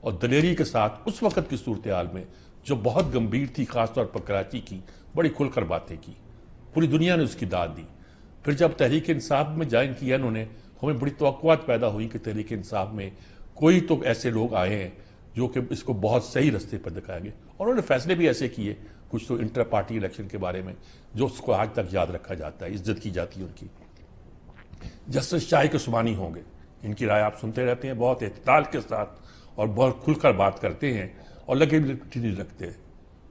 اور دلیری کے ساتھ اس وقت کی صورتحال میں جو بہت گمبھیر تھی، خاص طور پر کراچی کی، بڑی کھل کر باتیں کی، پوری دنیا نے اس کی داد دی۔ پھر جب تحریک انصاف میں جوائن کیا انہوں نے، ہمیں بڑی توقعات پیدا ہوئی کہ تحریک انصاف میں کوئی تو ایسے لوگ آئے ہیں جو کہ اس کو بہت صحیح رستے پر دکھائیں گے، اور انہوں نے فیصلے بھی ایسے کیے، کچھ تو انٹر پارٹی الیکشن کے بارے میں جو اس کو آج تک یاد رکھا جاتا ہے، عزت کی جاتی ہے ان کی۔ جسٹس شاہد عثمانی ہوں گے، ان کی رائے آپ سنتے رہتے ہیں، بہت اعتدال کے ساتھ اور بہت کھل کر بات کرتے ہیں اور لگے نہیں رکھتے،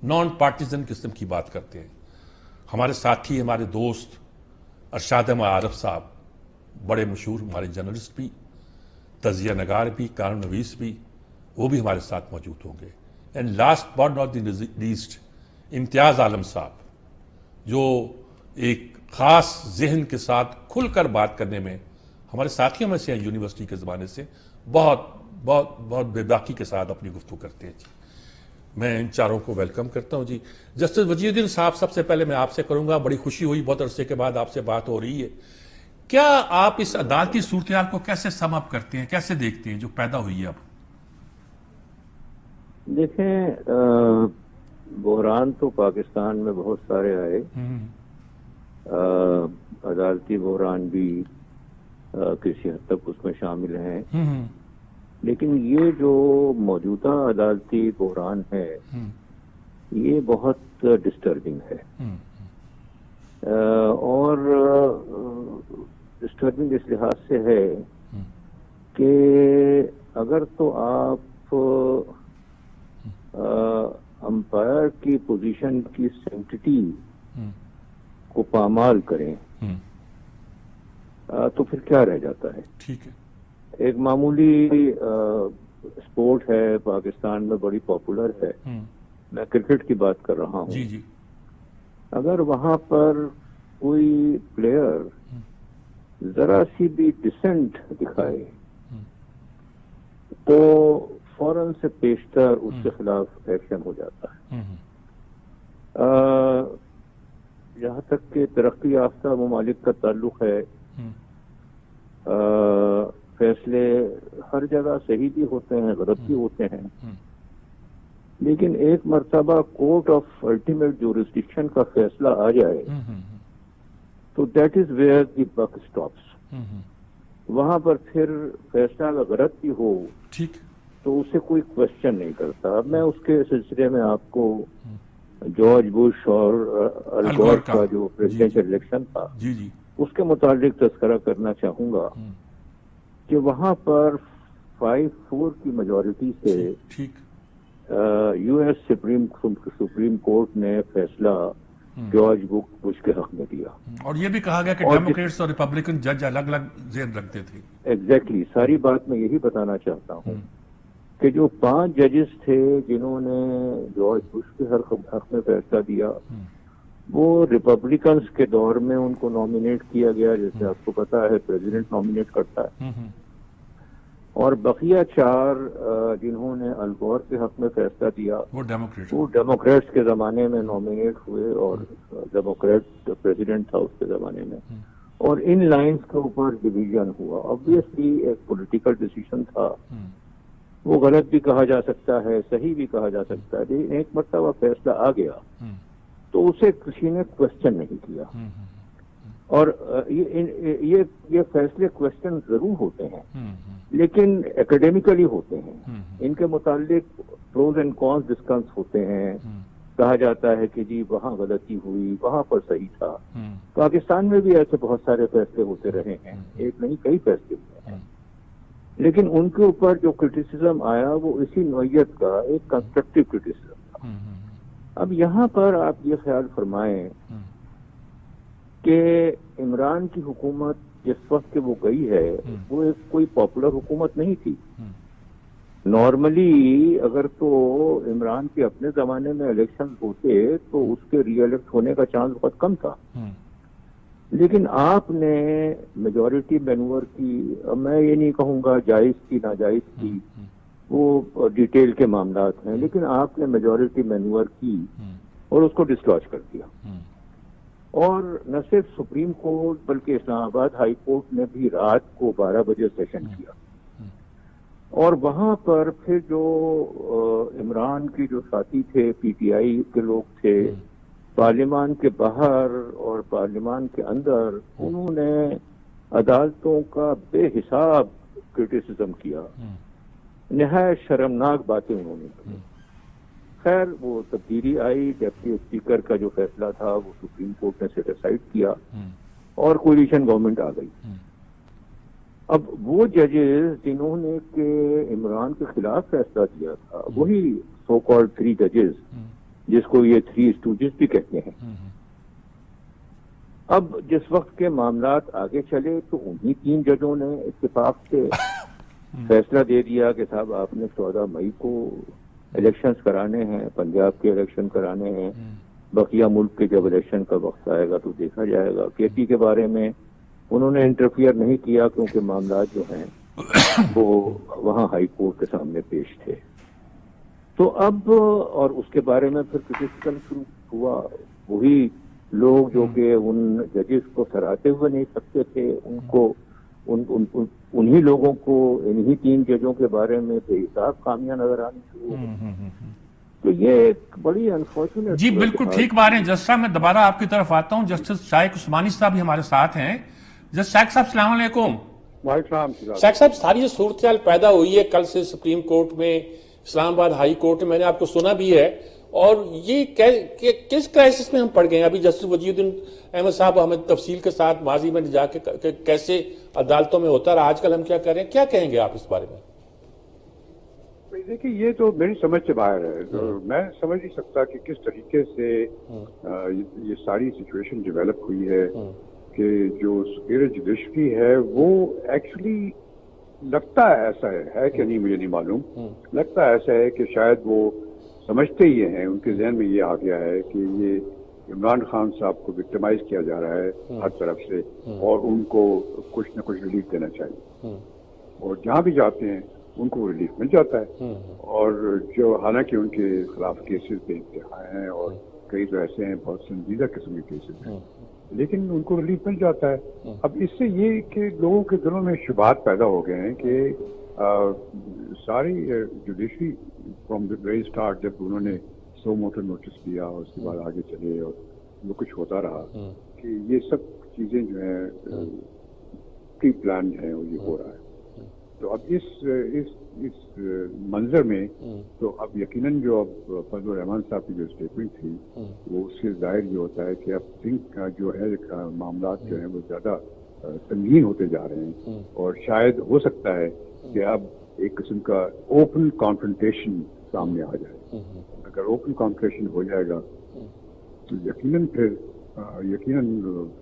نان پارٹیزن قسم کی بات کرتے ہیں۔ ہمارے ساتھی، ہمارے دوست ارشاد احمد عارف صاحب، بڑے مشہور ہمارے جرنلسٹ بھی، تجزیہ نگار بھی، قانون نویس بھی، وہ بھی ہمارے ساتھ موجود ہوں گے۔ And last but not the least, امتیاز عالم صاحب، جو ایک خاص ذہن کے ساتھ کھل کر بات کرنے میں ہمارے ساتھیوں میں سے ہیں، یونیورسٹی کے زمانے سے بہت بہت بہت بے باکی کے ساتھ اپنی گفتگو کرتے ہیں جی۔ میں ان چاروں کو ویلکم کرتا ہوں جی۔ جسٹس وزیر الدین صاحب، سب سے پہلے میں آپ سے کروں گا، بڑی خوشی ہوئی، بہت عرصے کے بعد آپ سے بات ہو رہی ہے۔ کیا آپ اس عدالتی صورتحال کو کیسے سم اپ کرتے ہیں، کیسے دیکھتے ہیں جو پیدا ہوئی ہے اب؟ دیکھیں، بحران تو پاکستان میں بہت سارے آئے، عدالتی بحران بھی کسی حد تک اس میں شامل ہیں، لیکن یہ جو موجودہ عدالتی بحران ہے یہ بہت ڈسٹربنگ ہے، اور ڈسٹربنگ اس لحاظ سے ہے کہ اگر تو آپ امپائر کی پوزیشن کی سینکٹیٹی کو پامال کریں تو پھر کیا رہ جاتا ہے؟ ٹھیک ہے، ایک معمولی اسپورٹ ہے، پاکستان میں بڑی پاپولر ہے، میں کرکٹ کی بات کر رہا ہوں۔ جی جی، اگر وہاں پر کوئی پلیئر ذرا سی بھی ڈسنٹ دکھائے تو فوراً سے پیشتر اس کے خلاف ایکشن ہو جاتا ہے۔ جہاں تک کہ ترقی یافتہ ممالک کا تعلق ہے، فیصلے ہر جگہ صحیح بھی ہوتے ہیں، غلط بھی ہوتے ہیں، لیکن ایک مرتبہ کورٹ آف الٹیمیٹ جورسڈکشن کا فیصلہ آ جائے تو that is where the book stops. وہاں پر پھر فیصلہ اگر غلط بھی ہو ٹھیک، تو اسے کوئی کوشچن نہیں کرتا۔ اب میں اس کے سلسلے میں آپ کو جارج بش اور الگور کا جو پریزیڈنشل الیکشن تھا جی جی، اس کے متعلق تذکرہ کرنا چاہوں گا کہ وہاں پر 5-4 کی میجورٹی سے ٹھیک، یو ایس سپریم کورٹ نے فیصلہ جارج بش کے حق میں دیا، اور یہ بھی کہا گیا کہ ڈیموکریٹس اور ریپبلکن جج الگ الگ ذہن رکھتے تھے۔ ایگزیکٹلی، ساری بات میں یہی بتانا چاہتا ہوں کہ جو 5 ججز تھے جنہوں نے جارج بش کے حق میں فیصلہ دیا، وہ ریپبلکنز کے دور میں ان کو نامینیٹ کیا گیا، جیسے آپ کو پتا ہے پریزیڈنٹ نامینیٹ کرتا ہے، اور بقیہ 4 جنہوں نے الگور کے حق میں فیصلہ دیا وہ ڈیموکریٹس کے زمانے میں نامینیٹ ہوئے، اور ڈیموکریٹ پریزیڈنٹ تھا اس کے زمانے میں، اور ان لائنز کے اوپر ڈویژن ہوا۔ آبویسلی ایک پولیٹیکل ڈیسیژن تھا، وہ غلط بھی کہا جا سکتا ہے، صحیح بھی کہا جا سکتا ہے، لیکن ایک مرتبہ فیصلہ آ گیا تو اسے کسی نے کوشچن نہیں کیا، اور یہ فیصلے کوشچن ضرور ہوتے ہیں لیکن اکیڈیمیکلی ہوتے ہیں، ان کے متعلق پروز اینڈ کونس ڈسکس ہوتے ہیں، کہا جاتا ہے کہ جی وہاں غلطی ہوئی، وہاں پر صحیح تھا۔ پاکستان میں بھی ایسے بہت سارے فیصلے ہوتے رہے ہیں، ایک نہیں کئی فیصلے ہوئے ہیں، لیکن ان کے اوپر جو کرٹیسزم آیا وہ اسی نوعیت کا ایک کنسٹرکٹیو کرٹیسزم تھا۔ اب یہاں پر آپ یہ خیال فرمائیں کہ عمران کی حکومت جس وقت کہ وہ گئی ہے وہ ایک کوئی پاپولر حکومت نہیں تھی۔ نارملی اگر تو عمران کے اپنے زمانے میں الیکشن ہوتے تو اس کے ری الیکٹ ہونے کا چانس بہت کم تھا، لیکن آپ نے میجورٹی مینور کی، میں یہ نہیں کہوں گا جائز کی ناجائز کی، وہ ڈیٹیل کے معاملات ہیں، لیکن آپ نے میجورٹی مینور کی اور اس کو ڈسلوج کر دیا، اور نہ صرف سپریم کورٹ بلکہ اسلام آباد ہائی کورٹ نے بھی رات کو 12 بجے سیشن کیا، اور وہاں پر پھر جو عمران کے جو ساتھی تھے پی ٹی آئی کے لوگ تھے پارلیمان کے باہر اور پارلیمان کے اندر، انہوں نے عدالتوں کا بے حساب کرٹیسزم کیا، نہایت شرمناک باتیں انہوں نے کی۔ خیر وہ تبدیلی آئی، ڈپٹی اسپیکر کا جو فیصلہ تھا وہ سپریم کورٹ نے سیٹیسفائڈ کیا اور کولیشن گورنمنٹ آ گئی۔ اب وہ ججز جنہوں نے کہ عمران کے خلاف فیصلہ دیا تھا، وہی سو کالڈ 3 ججز جس کو یہ 3 اسٹوجز بھی کہتے ہیں، اب جس وقت کے معاملات آگے چلے تو انہی 3 ججوں نے اتفاق سے فیصلہ دے دیا کہ صاحب آپ نے 14 مئی کو الیکشنز کرانے ہیں، پنجاب کے الیکشن کرانے ہیں، بقیہ ملک کے جب الیکشن کا وقت آئے گا تو دیکھا جائے گا۔ کے پی کے بارے میں انہوں نے انٹرفیئر نہیں کیا کیونکہ معاملات جو ہیں وہ وہاں ہائی کورٹ کے سامنے پیش تھے۔ تو اب اور اس کے بارے میں پھر کرٹیسزم شروع ہوا، وہی لوگ جو کہ ان ججز کو سراہتے ہوئے نہیں سکتے تھے، ان کو انہی لوگوں کو انہی 3 ججوں کے بارے میں بے حساب خامیاں نظر آنی شروع ہو گئی۔ تو یہ ایک بڑی انفارچونیٹ۔ جی بالکل ٹھیک بات ہے جج صاحب، میں دوبارہ آپ کی طرف آتا ہوں۔ جسٹس شائق عثمانی صاحب بھی ہمارے ساتھ ہیں۔ جسٹس شائق صاحب السلام علیکم۔ شائق صاحب ساری جو صورتحال پیدا ہوئی ہے کل سے سپریم کورٹ میں، اسلام آباد ہائی کورٹ میں، میں نے آپ کو سنا بھی ہے، اور یہ کس کرائسس میں ہم پڑ گئے ہیں؟ ابھی جسٹس وزیر الدین احمد صاحب ہمیں تفصیل کے ساتھ ماضی میں جا کے کیسے عدالتوں میں ہوتا رہا، آج کل ہم کیا کر رہے ہیں، کیا کہیں گے آپ اس بارے میں؟ دیکھیے یہ تو میری سمجھ سے باہر ہے، میں سمجھ نہیں سکتا کہ کس طریقے سے یہ ساری سچویشن ڈیولپ ہوئی ہے کہ جو سپیریئر جوڈیشری ہے وہ ایکچولی لگتا ہے ایسا ہے کہ نہیں مجھے نہیں معلوم، لگتا ہے ایسا ہے کہ شاید وہ سمجھتے ہی ہیں، ان کے ذہن میں یہ آ گیا ہے کہ یہ عمران خان صاحب کو وکٹمائز کیا جا رہا ہے ہر طرف سے اور ان کو کچھ نہ کچھ ریلیف دینا چاہیے، اور جہاں بھی جاتے ہیں ان کو ریلیف مل جاتا ہے، اور جو حالانکہ ان کے خلاف کیسز بے انتہا ہیں اور کئی تو ایسے ہیں بہت سنجیدہ قسم کے کیسز ہیں، لیکن ان کو ریلیف مل جاتا ہے۔ اب اس سے یہ کہ لوگوں کے دلوں میں شبہات پیدا ہو گئے ہیں کہ ساری judiciary from the very start, جب انہوں نے سو موٹر نوٹس دیا اور اس کے بعد آگے چلے اور وہ کچھ ہوتا رہا، کہ یہ سب چیزیں جو ہیں پری پلان ہیں اور یہ ہو رہا ہے۔ تو اب اس منظر میں تو اب یقیناً جو اب فضل الرحمان صاحب کی جو اسٹیٹمنٹ تھی وہ اس سے ظاہر یہ ہوتا ہے کہ اب تھنک کا جو ہے معاملات جو ہیں وہ زیادہ سنگین ہوتے جا رہے ہیں، اور شاید ہو سکتا ہے کہ اب ایک قسم کا اوپن کانفرنٹیشن سامنے آ جائے۔ اگر اوپن کانفرنٹیشن ہو جائے گا تو یقیناً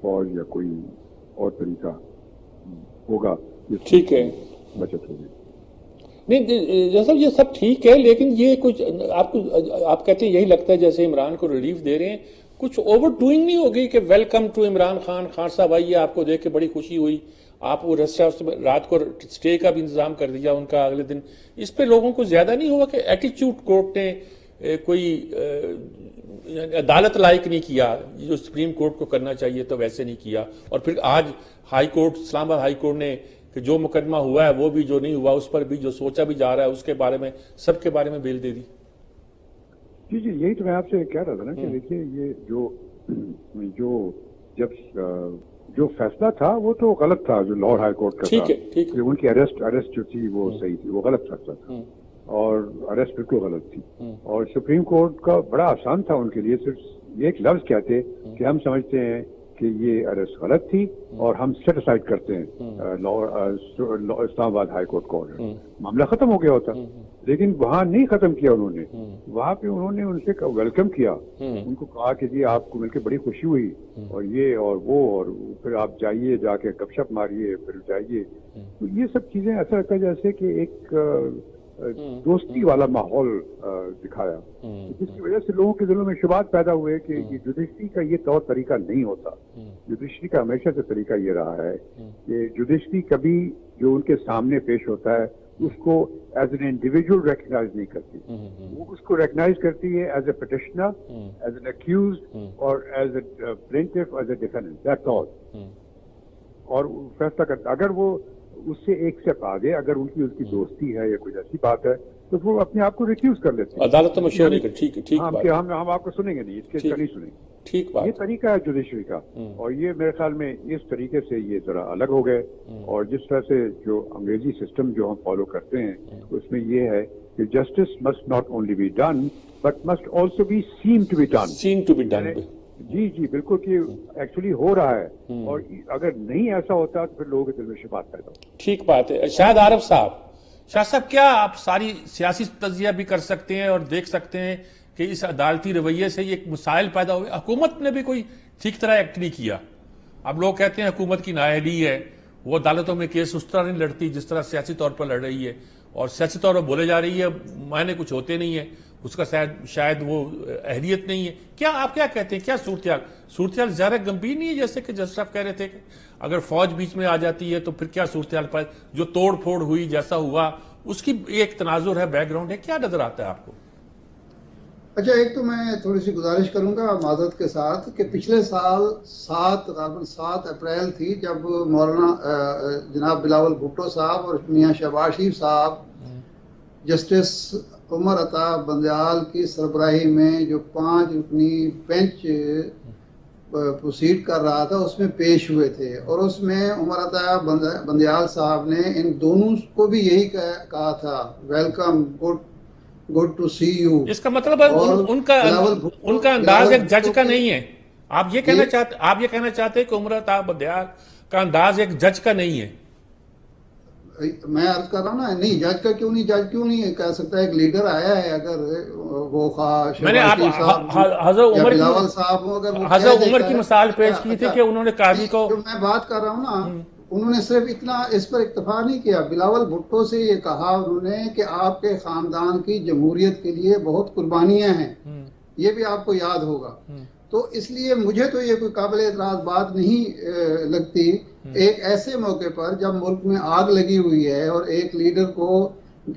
فوج یا کوئی اور طریقہ ہوگا، ٹھیک ہے، بچت ہوگی۔ نہیں جیسا یہ سب ٹھیک ہے، لیکن یہ کچھ آپ کہتے ہیں یہی لگتا ہے جیسے عمران کو ریلیف دے رہے ہیں، کچھ اوور ڈوئنگ نہیں ہوگی کہ ویلکم ٹو عمران خان صاحب آئیے، آپ کو دیکھ کے بڑی خوشی ہوئی، آپ وہ رات کو اسٹے کا بھی انتظام کر دیا ان کا اگلے دن، اس پہ لوگوں کو زیادہ نہیں ہوا کہ ایٹیچیوڈ کورٹ نے کوئی عدالت لائق نہیں کیا، جو سپریم کورٹ کو کرنا چاہیے تو ویسے نہیں کیا، اور پھر آج ہائی کورٹ، اسلام آباد ہائی کورٹ نے کہ جو مقدمہ ہوا ہے وہ بھی، جو نہیں ہوا اس پر بھی، جو سوچا بھی جا رہا ہے اس کے بارے میں، سب کے بارے میں بیل دے دی۔ جی یہی تو میں آپ سے کہہ رہا تھا نا کہ دیکھیے یہ جو فیصلہ تھا وہ تو غلط تھا، جو لاہور ہائی کورٹ کا تھا، ان کی اریسٹ جو تھی وہ صحیح تھی، وہ غلط فیصلہ تھا، اور اریسٹ بالکل غلط تھی، اور سپریم کورٹ کا بڑا آسان تھا ان کے لیے صرف ایک لفظ کہتے کہ ہم سمجھتے ہیں کہ یہ اریسٹ غلط تھی اور ہم سیٹ اسائڈ کرتے ہیں اسلام آباد ہائی کورٹ کا آرڈر، معاملہ ختم ہو گیا ہوتا۔ لیکن وہاں نہیں ختم کیا انہوں نے، وہاں پہ انہوں نے ان سے ویلکم کیا، ان کو کہا کہ جی آپ کو مل کے بڑی خوشی ہوئی، اور یہ اور وہ، اور پھر آپ جائیے جا کے گپ شپ ماریے، پھر جائیے۔ تو یہ سب چیزیں ایسا لگتا ہے جیسے کہ ایک دوستی والا ماحول دکھایا، جس کی وجہ سے لوگوں کے دلوں میں شبہات پیدا ہوئے کہ یہ جوڈیشری کا یہ طور طریقہ نہیں ہوتا۔ جوڈیشری کا ہمیشہ سے طریقہ یہ رہا ہے کہ جوڈیشری کبھی جو ان کے سامنے پیش ہوتا ہے اس کو ایز این انڈیویجول ریکگنائز نہیں کرتی، وہ اس کو ریکگنائز کرتی ہے as a petitioner, as an accused, اور as a plaintiff, as a defendant, that's all, اور فیصلہ کرتا۔ اگر وہ اس سے ایک اسٹیپ آگے اگر ان کی دوستی ہے یا کوئی ایسی بات ہے تو وہ اپنے آپ کو ریفیوز کر لیتے ہیں. عدالتوں میں شو نہیں کر. ٹھیک بات. ہم آپ کو سنیں گے نہیں, اس کیس کا نہیں سنیں گے. ٹھیک بات. یہ طریقہ ہے جوڈیشری کا, اور یہ میرے خیال میں اس طریقے سے یہ ذرا الگ ہو گئے. اور جس طرح سے جو انگریزی سسٹم جو ہم فالو کرتے ہیں اس میں یہ ہے کہ justice must not only be done but must also be seen to be done. Seen to be done. جی بالکل, کہ ایکچولی ہو رہا ہے, اور اگر نہیں ایسا ہوتا تو پھر لوگوں کے دل میں شبہات پیدا ہوتا. ٹھیک بات ہے. شاہد عارف صاحب, شاہ صاحب کیا آپ ساری سیاسی تجزیہ بھی کر سکتے ہیں اور دیکھ سکتے ہیں کہ اس عدالتی رویے سے یہ ایک مسائل پیدا ہوئے؟ حکومت نے بھی کوئی ٹھیک طرح ایکٹ نہیں کیا. اب لوگ کہتے ہیں حکومت کی نااہلی ہے, وہ عدالتوں میں کیس اس طرح نہیں لڑتی جس طرح سیاسی طور پر لڑ رہی ہے, اور سیاسی طور پر بولے جا رہی ہے معنی کچھ ہوتے نہیں ہیں, اس کا شاید وہ اہلیت نہیں ہے. کیا آپ کیا کہتے ہیں, کیا صورتحال زیادہ گمبھیر نہیں ہے جیسے کہ جج صاحب کہہ رہے تھے کہ اگر فوج بیچ میں آ جاتی ہے تو پھر کیا صورتحال پر جو توڑ پھوڑ ہوئی جیسا ہوا اس کی ایک تناظر ہے, بیک گراؤنڈ ہے, کیا نظر آتا ہے آپ کو؟ اچھا, ایک تو میں تھوڑی سی گزارش کروں گا معذرت کے ساتھ کہ پچھلے سال 7 اپریل تھی جب مولانا جناب بلاول بھٹو صاحب اور میاں شہباز شریف صاحب جسٹس عمر عطا بندیال کی سربراہی میں جو 5 رکنی بینچ پروسیڈ کر رہا تھا اس میں پیش ہوئے تھے, اور اس میں عمر عطا بندیال صاحب نے ان دونوں کو بھی یہی کہا تھا, welcome, good to see you. اس کا مطلب ان کا انداز ایک جج کا نہیں ہے. آپ یہ کہنا چاہتے ہیں کہ عمر عطا بندیال کا انداز ایک جج کا نہیں ہے؟ میں عرض کر رہا ہوں نا, نہیں جج کا کیوں نہیں, جج کیوں نہیں کہہ سکتا, ایک لیڈر آیا ہے, اگر وہ حضرت عمر کی مثال پیش کی تھی کہ انہوں نے قاضی کو, میں بات کر رہا ہوں نا, انہوں نے صرف اتنا اس پر اکتفا نہیں کیا, بلاول بھٹو سے یہ کہا انہوں نے کہ آپ کے خاندان کی جمہوریت کے لیے بہت قربانیاں ہیں, یہ بھی آپ کو یاد ہوگا. تو اس لیے مجھے تو یہ کوئی قابل اعتراض بات نہیں لگتی ایک ایسے موقع پر جب ملک میں آگ لگی ہوئی ہے اور ایک لیڈر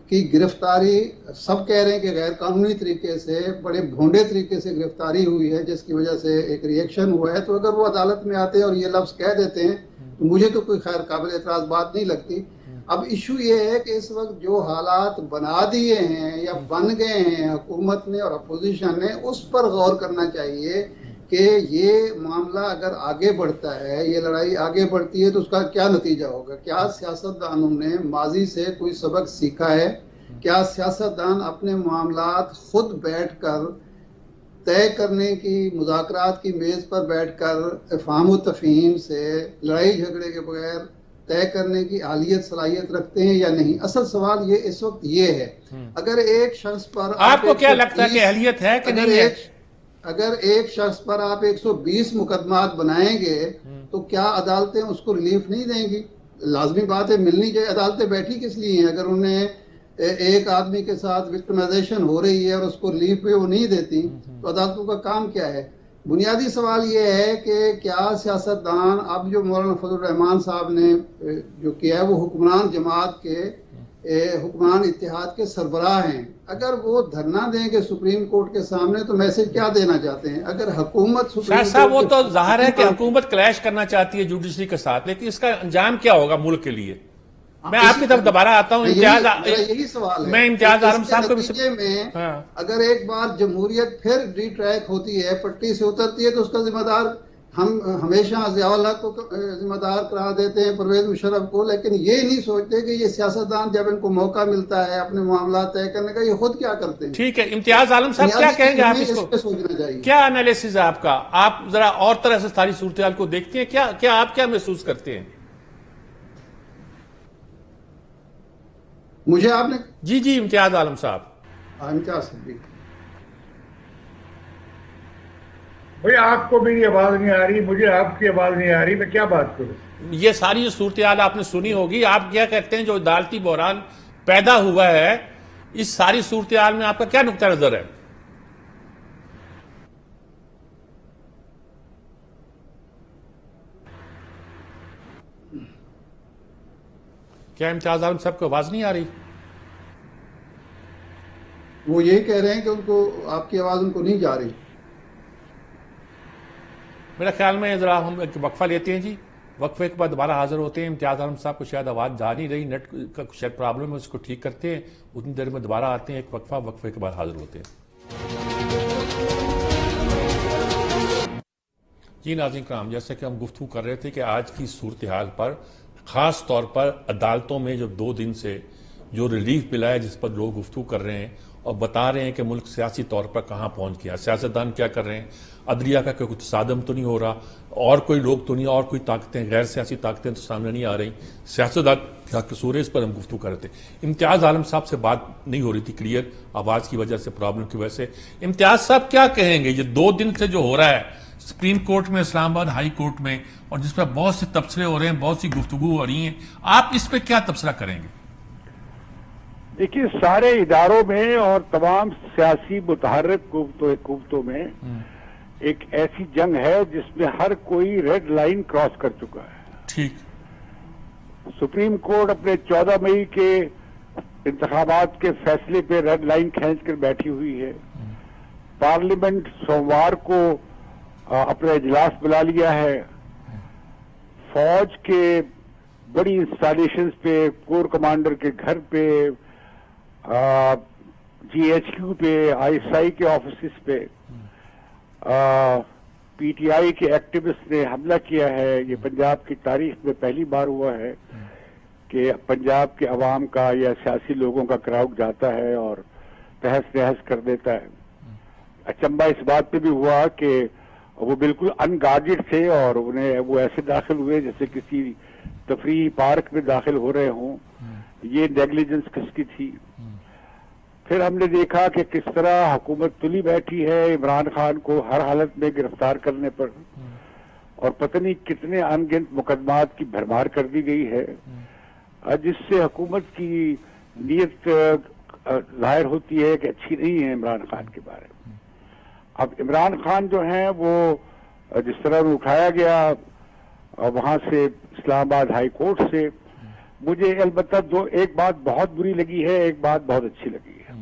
کی گرفتاری سب کہہ رہے ہیں کہ غیر قانونی طریقے سے, بڑے بھونڈے طریقے سے گرفتاری ہوئی ہے جس کی وجہ سے ایک ریئیکشن ہوا ہے, تو اگر وہ عدالت میں آتے ہیں اور یہ لفظ کہہ دیتے ہیں تو مجھے تو کوئی خیر قابل اعتراض بات نہیں لگتی. اب ایشو یہ ہے کہ اس وقت جو حالات بنا دیے ہیں یا بن گئے ہیں حکومت نے اور اپوزیشن نے, اس پر غور کرنا چاہیے کہ یہ معاملہ اگر آگے بڑھتا ہے, یہ لڑائی آگے بڑھتی ہے تو اس کا کیا نتیجہ ہوگا. کیا سیاستدانوں نے ماضی سے کوئی سبق سیکھا ہے؟ کیا سیاستدان اپنے معاملات خود بیٹھ کر طے کرنے کی, مذاکرات کی میز پر بیٹھ کر افہام و تفہیم سے لڑائی جھگڑے کے بغیر طے کرنے کی اہلیت صلاحیت رکھتے ہیں یا نہیں؟ اصل سوال یہ اس وقت یہ ہے. اگر ایک شخص پر آپ کو کیا لگتا ہے کہ اہلیت ہے کہ نہیں ہے؟ اگر ایک شخص پر آپ 120 مقدمات بنائیں گے تو کیا عدالتیں اس کو ریلیف نہیں دیں گی؟ لازمی بات ہے, ملنی چاہیے. عدالتیں بیٹھی کس لیے ہیں؟ اگر انہیں ایک آدمی کے ساتھ وکٹمائزیشن ہو رہی ہے اور اس کو ریلیف بھی وہ نہیں دیتی تو عدالتوں کا کام کیا ہے؟ بنیادی سوال یہ ہے کہ کیا سیاستدان, اب جو مولانا فضل الرحمان صاحب نے جو کیا ہے وہ حکمران جماعت کے, حکمران اتحاد کے سربراہ ہیں, اگر وہ دھرنا دیں گے سپریم کورٹ کے سامنے تو میسج کیا دینا چاہتے ہیں؟ اگر حکومت شاہ صاحب وہ تو ظاہر ہے کہ حکومت کلیش کرنا چاہتی ہے جوڈیشری کے ساتھ, لیکن اس کا انجام کیا ہوگا ملک کے لیے؟ میں آپ کی طرف دوبارہ آتا ہوں. یہی سوال ہے, میں امتیاز عالم صاحب کو میں اگر ایک بار جمہوریت پھر ری ٹریک ہوتی ہے, پٹی سے اترتی ہے, تو اس کا ذمہ دار ہم ہمیشہ ضیاء الحق کو ذمہ دار قرار دیتے ہیں, پرویز مشرف کو, لیکن یہ نہیں سوچتے کہ یہ سیاستدان جب ان کو موقع ملتا ہے اپنے معاملات طے کرنے کا, یہ خود کیا کرتے ہیں. ٹھیک ہے, امتیاز عالم صاحب کیا کہیں گے آپ اس کو؟ سوچنا چاہیے. کیا انالیسز ہے آپ کا؟ آپ ذرا اور طرح سے ساری صورتحال کو دیکھتے ہیں, کیا آپ کیا محسوس کرتے ہیں؟ مجھے آپ نے جی امتیاز عالم صاحب. امتیاز صاحب بھئی آپ کو میری آواز نہیں آ رہی, مجھے آپ کی آواز نہیں آ رہی, میں کیا بات کروں؟ یہ ساری جو صورتحال آپ نے سنی ہوگی, آپ کیا کہتے ہیں جو عدالتی بحران پیدا ہوا ہے اس ساری صورتحال میں آپ کا کیا نقطہ نظر ہے؟ کیا امتیاز عالم صاحب کو آواز نہیں آ رہی؟ وہ یہی کہہ رہے ہیں کہ ان کو آپ کی آواز ان کو نہیں جا رہی. میرا خیال میں ذرا ہم ایک وقفہ لیتے ہیں جی, وقفے کے بعد دوبارہ حاضر ہوتے ہیں. امتیاز عالم صاحب کو شاید آواز جا نہیں رہی, نیٹ کا شاید پرابلم ہے, اس کو ٹھیک کرتے ہیں, اتنی دیر میں دوبارہ آتے ہیں, ایک وقفے کے بعد حاضر ہوتے ہیں. جی ناظرین کرام, جیسے کہ ہم گفتگو کر رہے تھے کہ آج کی صورتحال پر خاص طور پر عدالتوں میں جو 2 دن سے جو ریلیف ملا ہے, جس پر لوگ گفتگو کر رہے ہیں اور بتا رہے ہیں کہ ملک سیاسی طور پر کہاں پہنچ گیا, سیاستدان کیا کر رہے ہیں, عدلیہ کا کوئی تصادم تو نہیں ہو رہا, اور کوئی لوگ تو نہیں, اور کوئی طاقتیں, غیر سیاسی طاقتیں تو سامنے نہیں آ رہی, سیاستدان کیا قصور ہے, اس پر ہم گفتگو کر رہے تھے. امتیاز عالم صاحب سے بات نہیں ہو رہی تھی کلیئر, آواز کی وجہ سے, پرابلم کی وجہ سے. امتیاز صاحب کیا کہیں گے یہ 2 دن سے جو ہو رہا ہے سپریم کورٹ میں, اسلام آباد ہائی کورٹ میں, اور جس پر بہت سے تبصرے ہو رہے ہیں, بہت سی گفتگو ہو رہی ہیں, آپ اس پہ کیا تبصرہ کریں گے؟ دیکھیے, سارے اداروں میں اور تمام سیاسی متحرک قوتوں میں ایک ایسی جنگ ہے جس میں ہر کوئی ریڈ لائن کراس کر چکا ہے. ٹھیک. سپریم کورٹ اپنے 14 مئی کے انتخابات کے فیصلے پہ ریڈ لائن کھینچ کر بیٹھی ہوئی ہے. پارلیمنٹ سوموار کو اپنا اجلاس بلا لیا ہے. فوج کے بڑی انسٹالیشنز پہ, کور کمانڈر کے گھر پہ, GHQ پہ, ISI کے آفیسز پہ PTI کے ایکٹیوسٹ نے حملہ کیا ہے. یہ پنجاب کی تاریخ میں پہلی بار ہوا ہے کہ پنجاب کے عوام کا یا سیاسی لوگوں کا کراؤڈ جاتا ہے اور تہس نہس کر دیتا ہے. اچنبا اس بات پہ بھی ہوا کہ وہ بالکل ان گارڈڈ تھے اور وہ ایسے داخل ہوئے جیسے کسی تفریحی پارک میں داخل ہو رہے ہوں. یہ نیگلیجنس کس کی تھی؟ پھر ہم نے دیکھا کہ کس طرح حکومت تلی بیٹھی ہے عمران خان کو ہر حالت میں گرفتار کرنے پر, اور پتہ نہیں کتنے ان گنت مقدمات کی بھرمار کر دی گئی ہے, جس سے حکومت کی نیت ظاہر ہوتی ہے کہ اچھی نہیں ہے عمران خان کے بارے میں. اب عمران خان جو ہیں وہ جس طرح اٹھایا گیا وہاں سے اسلام آباد ہائی کورٹ سے, مجھے البتہ ایک بات بہت بری لگی ہے, ایک بات بہت اچھی لگی ہے.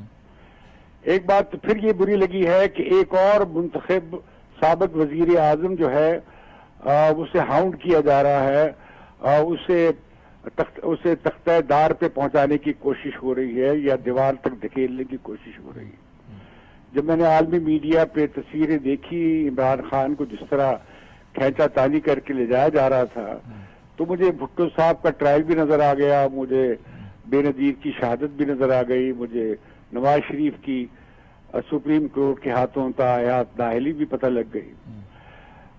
ایک بات تو پھر یہ بری لگی ہے کہ ایک اور منتخب سابق وزیر اعظم جو ہے اسے ہاؤنڈ کیا جا رہا ہے, اسے تختہ دار پہ پہنچانے کی کوشش ہو رہی ہے یا دیوار تک دھکیلنے کی کوشش ہو رہی ہے. جب میں نے عالمی میڈیا پہ تصویریں دیکھی عمران خان کو جس طرح کھینچا تانی کر کے لے جایا جا رہا تھا, تو مجھے بھٹو صاحب کا ٹرائل بھی نظر آ گیا, مجھے بے نظیر کی شہادت بھی نظر آ گئی, مجھے نواز شریف کی سپریم کورٹ کے ہاتھوں تاحیات نااہلی بھی پتہ لگ گئی.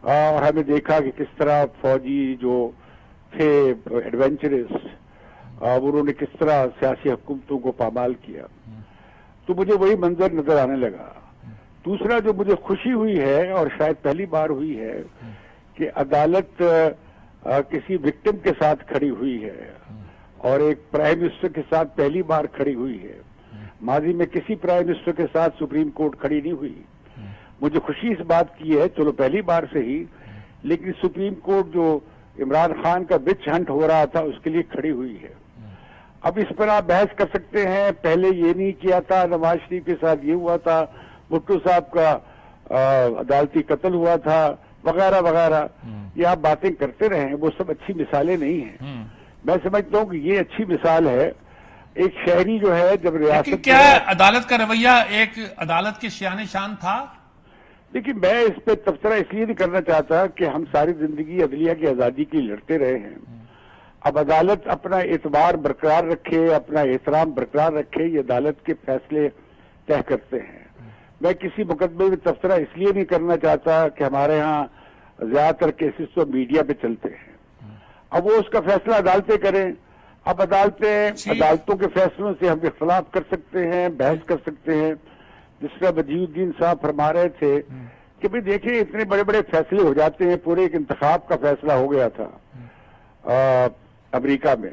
اور ہمیں دیکھا کہ کس طرح فوجی جو تھے ایڈونچرس, انہوں نے کس طرح سیاسی حکومتوں کو پامال کیا. تو مجھے وہی منظر نظر آنے لگا. دوسرا جو مجھے خوشی ہوئی ہے اور شاید پہلی بار ہوئی ہے کہ عدالت کسی وکٹم کے ساتھ کھڑی ہوئی ہے اور ایک پرائم منسٹر کے ساتھ پہلی بار کھڑی ہوئی ہے. ماضی میں کسی پرائم منسٹر کے ساتھ سپریم کورٹ کھڑی نہیں ہوئی. مجھے خوشی اس بات کی ہے, چلو پہلی بار سے ہی, لیکن سپریم کورٹ جو عمران خان کا وچ ہنٹ ہو رہا تھا اس کے لیے کھڑی ہوئی ہے. اب اس پر آپ بحث کر سکتے ہیں, پہلے یہ نہیں کیا تھا, نواز شریف کے ساتھ یہ ہوا تھا, بھٹو صاحب کا عدالتی قتل ہوا تھا, وغیرہ وغیرہ. یہ آپ باتیں کرتے رہیں, وہ سب اچھی مثالیں نہیں ہیں. میں سمجھتا ہوں کہ یہ اچھی مثال ہے. ایک شہری جو ہے جب ریاست کیا عدالت کا رویہ ایک عدالت کے شان شان تھا؟ دیکھیے, میں اس پہ تبصرہ اس لیے نہیں کرنا چاہتا کہ ہم ساری زندگی عدلیہ کی آزادی کے لیے لڑتے رہے ہیں. اب عدالت اپنا اعتبار برقرار رکھے, اپنا احترام برقرار رکھے, یہ عدالت کے فیصلے طے کرتے ہیں. میں کسی مقدمے میں تبصرہ اس لیے نہیں کرنا چاہتا کہ ہمارے ہاں زیادہ تر کیسز تو میڈیا پہ چلتے ہیں. اب وہ اس کا فیصلہ عدالتیں کریں. اب عدالتوں کے فیصلوں سے ہم اختلاف کر سکتے ہیں, بحث کر سکتے ہیں. جس طرح وجیہ الدین صاحب فرما رہے تھے کہ بھئی دیکھیں اتنے بڑے بڑے فیصلے ہو جاتے ہیں. پورے ایک انتخاب کا فیصلہ ہو گیا تھا امریکہ میں,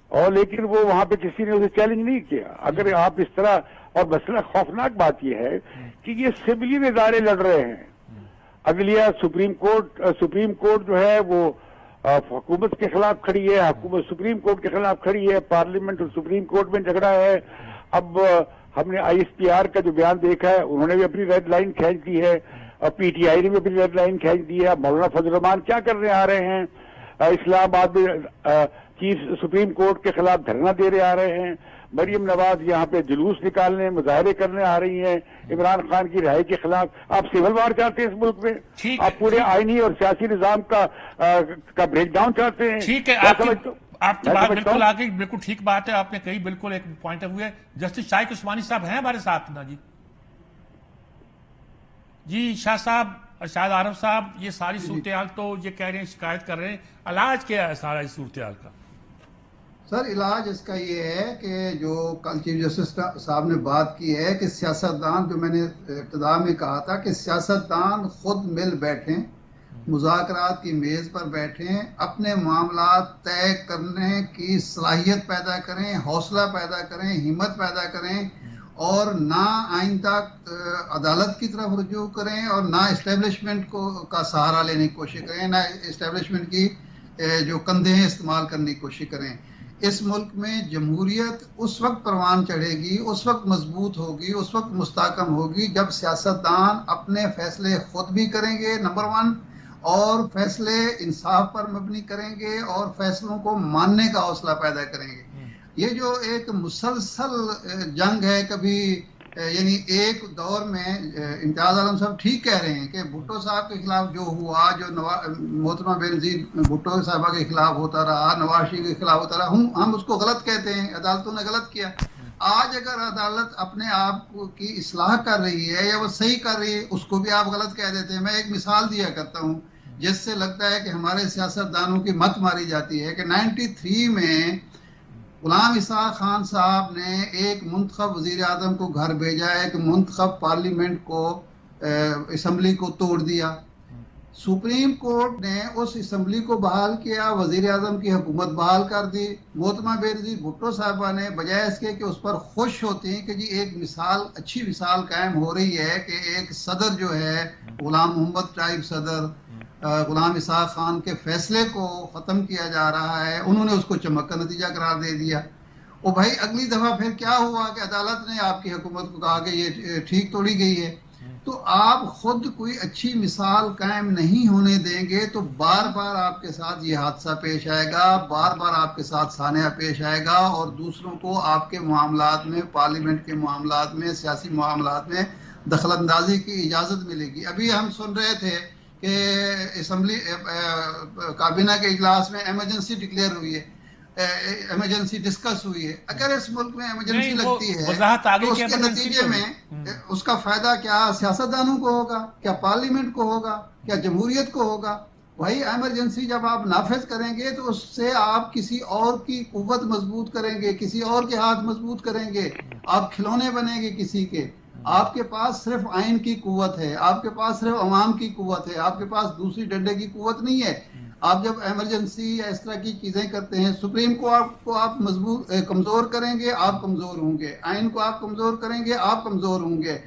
اور لیکن وہ وہاں پہ کسی نے اسے چیلنج نہیں کیا. اگر آپ اس طرح, اور مسئلہ خوفناک بات یہ ہے کہ یہ سویلین ادارے لڑ رہے ہیں. عدلیہ, سپریم کورٹ جو ہے وہ حکومت کے خلاف کھڑی ہے, حکومت سپریم کورٹ کے خلاف کھڑی ہے, پارلیمنٹ اور سپریم کورٹ میں جھگڑا ہے. اب ہم نے ISPR کا جو بیان دیکھا ہے, انہوں نے بھی اپنی ریڈ لائن کھینچ دی ہے, اور PTI نے بھی اپنی ریڈ لائن کھینچ دی ہے. مولانا فضل الرحمان کیا کرنے آ رہے ہیں, اسلام آباد میں چیف سپریم کورٹ کے خلاف دھرنا دے رہے آ رہے ہیں، مریم نواز یہاں پہ جلوس نکالنے مظاہرے کرنے آ رہی ہیں عمران خان کی رہائی کے خلاف. آپ سول وار چاہتے ہیں اس ملک میں؟ آپ پورے آئینی اور سیاسی نظام کا بریک ڈاؤن چاہتے ہیں؟ ٹھیک ہے، آپ کی بات بالکل آگے، بالکل ٹھیک بات ہے آپ نے کہی، بالکل ایک پوائنٹ آف ویو ہے. جسٹس شائق عثمانی صاحب ہیں ہمارے ساتھ نا؟ جی شاہ صاحب، ارشاد عارف صاحب، یہ ساری صورتحال تو یہ کہہ رہے ہیں، شکایت کر رہے ہیں، علاج کیا ہے سارا اس صورتحال کا؟ سر علاج اس کا یہ ہے کہ جو کل چیف جسٹس صاحب نے بات کی ہے کہ سیاستدان، جو میں نے ابتدا میں کہا تھا کہ سیاستدان خود مل بیٹھیں، مذاکرات کی میز پر بیٹھیں، اپنے معاملات طے کرنے کی صلاحیت پیدا کریں، حوصلہ پیدا کریں، ہمت پیدا کریں، اور نہ آئندہ عدالت کی طرف رجوع کریں اور نہ اسٹیبلشمنٹ کا سہارا لینے کی کوشش کریں، نہ اسٹیبلشمنٹ کی جو کندھے ہیں استعمال کرنے کی کوشش کریں. اس ملک میں جمہوریت اس وقت پروان چڑھے گی، اس وقت مضبوط ہوگی، اس وقت مستحکم ہوگی جب سیاستدان اپنے فیصلے خود بھی کریں گے، نمبر 1، اور فیصلے انصاف پر مبنی کریں گے اور فیصلوں کو ماننے کا حوصلہ پیدا کریں گے. یہ جو ایک مسلسل جنگ ہے، کبھی یعنی ایک دور میں امتیاز عالم صاحب ٹھیک کہہ رہے ہیں کہ بھٹو صاحب کے خلاف جو ہوا، جو محترمہ بینظیر بھٹو صاحبہ کے خلاف ہوتا رہا، نواز شریف کے خلاف ہوتا رہا، ہم اس کو غلط کہتے ہیں، عدالتوں نے غلط کیا. آج اگر عدالت اپنے آپ کی اصلاح کر رہی ہے یا وہ صحیح کر رہی ہے، اس کو بھی آپ غلط کہہ دیتے ہیں. میں ایک مثال دیا کرتا ہوں جس سے لگتا ہے کہ ہمارے سیاستدانوں کی مت ماری جاتی ہے کہ 93 میں غلام اسحاق خان صاحب نے ایک منتخب وزیر اعظم کو گھر بھیجا، ایک منتخب پارلیمنٹ کو، اسمبلی کو توڑ دیا. سپریم کورٹ نے اس اسمبلی کو بحال کیا، وزیر اعظم کی حکومت بحال کر دی. محترمہ بینظیر بھٹو صاحبہ نے بجائے اس کے کہ اس پر خوش ہوتی ہیں کہ جی ایک مثال، اچھی مثال قائم ہو رہی ہے کہ ایک صدر جو ہے غلام محمد ٹائپ صدر، غلام اسحاق خان کے فیصلے کو ختم کیا جا رہا ہے، انہوں نے اس کو چمک کا نتیجہ قرار دے دیا. وہ بھائی اگلی دفعہ پھر کیا ہوا کہ عدالت نے آپ کی حکومت کو کہا کہ یہ ٹھیک توڑی گئی ہے. تو آپ خود کوئی اچھی مثال قائم نہیں ہونے دیں گے تو بار بار آپ کے ساتھ یہ حادثہ پیش آئے گا، بار بار آپ کے ساتھ سانحہ پیش آئے گا، اور دوسروں کو آپ کے معاملات میں، پارلیمنٹ کے معاملات میں، سیاسی معاملات میں دخل اندازی کی اجازت ملے گی. ابھی ہم سن رہے تھے کہ اسمبلی کابینہ کے اجلاس میں ایمرجنسی ڈکلیئر ہوئی ہے، ایمرجنسی ڈسکس ہوئی ہے. اگر اس ملک میں ایمرجنسی لگتی ہے تو اس کے نتیجے میں اس کا فائدہ کیا سیاستدانوں کو ہوگا، کیا پارلیمنٹ کو ہوگا، کیا جمہوریت کو ہوگا؟ وہی ایمرجنسی جب آپ نافذ کریں گے تو اس سے آپ کسی اور کی قوت مضبوط کریں گے، کسی اور کے ہاتھ مضبوط کریں گے، آپ کھلونے بنیں گے کسی کے. آپ کے پاس صرف آئین کی قوت ہے، آپ کے پاس صرف عوام کی قوت ہے، آپ کے پاس دوسری ڈنڈے کی قوت نہیں ہے. آپ جب ایمرجنسی یا اس طرح کی چیزیں کرتے ہیں، سپریم کورٹ کو آپ مضبوط کمزور کریں گے، آپ کمزور ہوں گے. آئین کو آپ کمزور کریں گے، آپ کمزور ہوں گے.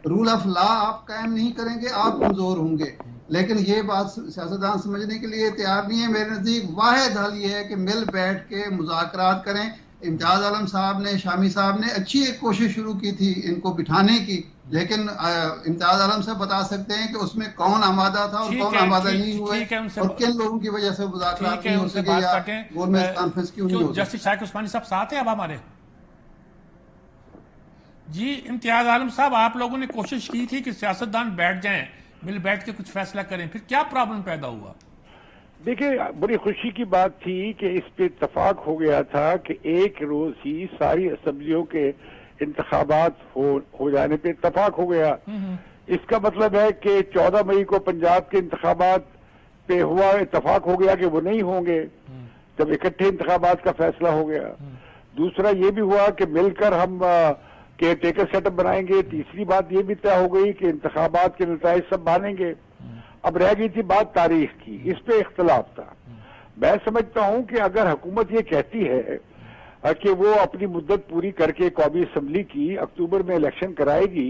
رول آف لا آپ قائم نہیں کریں گے، آپ کمزور ہوں گے. لیکن یہ بات سیاستدان سمجھنے کے لیے تیار نہیں ہے. میرے نزدیک واحد حل یہ ہے کہ مل بیٹھ کے مذاکرات کریں. امتیاز عالم صاحب نے، شامی صاحب نے اچھی ایک کوشش شروع کی تھی ان کو بٹھانے کی، لیکن امتیاز عالم صاحب بتا سکتے ہیں کہ اس میں کون آمادہ تھا اور کون آمادہ نہیں ہوئے اور کن لوگوں کی وجہ سے مذاکرات نہیں ہو سکے یا گول میز کانفرنس کیوں نہیں ہو سکے. جسٹس شائق عثمانی صاحب ساتھ ہیں اب ہمارے؟ جی امتیاز عالم صاحب، آپ لوگوں نے کوشش کی تھی کہ سیاستدان بیٹھ جائیں، مل بیٹھ کے کچھ فیصلہ کریں، پھر کیا پرابلم پیدا ہوا؟ دیکھیں، بڑی خوشی کی بات تھی کہ اس پہ اتفاق ہو گیا تھا کہ ایک روز ہی ساری اسمبلیوں کے انتخابات ہو جانے پہ اتفاق ہو گیا. اس کا مطلب ہے کہ 14 مئی کو پنجاب کے انتخابات پہ ہوا اتفاق ہو گیا کہ وہ نہیں ہوں گے جب اکٹھے انتخابات کا فیصلہ ہو گیا. دوسرا یہ بھی ہوا کہ مل کر ہم کیئر ٹیکر سیٹ اپ بنائیں گے. تیسری بات یہ بھی طے ہو گئی کہ انتخابات کے نتائج سب مانیں گے. اب رہ گئی تھی بات تاریخ کی، اس پہ اختلاف تھا. میں سمجھتا ہوں کہ اگر حکومت یہ کہتی ہے کہ وہ اپنی مدت پوری کر کے قومی اسمبلی کی اکتوبر میں الیکشن کرائے گی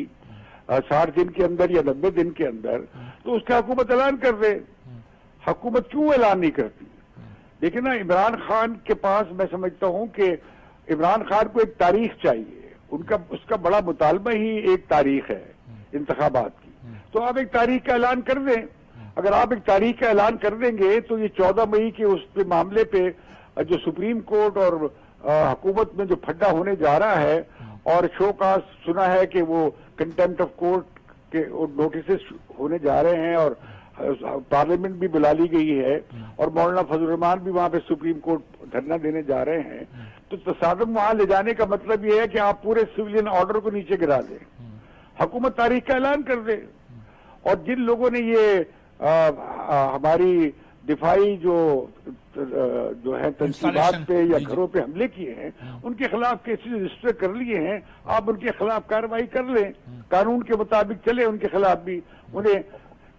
60 دن کے اندر یا 90 دن کے اندر، تو اس کا حکومت اعلان کر دے. حکومت کیوں اعلان نہیں کرتی؟ لیکن نا عمران خان کے پاس میں سمجھتا ہوں کہ عمران خان کو ایک تاریخ چاہیے. اس کا بڑا مطالبہ ہی ایک تاریخ ہے انتخابات کی. تو آپ ایک تاریخ کا اعلان کر دیں اگر آپ ایک تاریخ کا اعلان کر دیں گے تو یہ 14 مئی کے اس پہ معاملے پہ جو سپریم کورٹ اور حکومت میں جو پھڈا ہونے جا رہا ہے، اور شو کا سنا ہے کہ وہ کنٹمپٹ آف کورٹ کے نوٹسز ہونے جا رہے ہیں، اور پارلیمنٹ بھی بلا لی گئی ہے، اور مولانا فضل الرحمان بھی وہاں پہ سپریم کورٹ دھرنا دینے جا رہے ہیں، تو تصادم وہاں لے جانے کا مطلب یہ ہے کہ آپ پورے سویلین آرڈر کو نیچے گرا دیں، حکومت تاریخ کا اعلان کر دے. اور جن لوگوں نے یہ ہماری دفاعی جو ہے تنصیبات پہ یا گھروں پہ حملے کیے ہیں، ان کے خلاف کیسز رجسٹر کر لیے ہیں، آپ ان کے خلاف کارروائی کر لیں، قانون کے مطابق چلے، ان کے خلاف بھی انہیں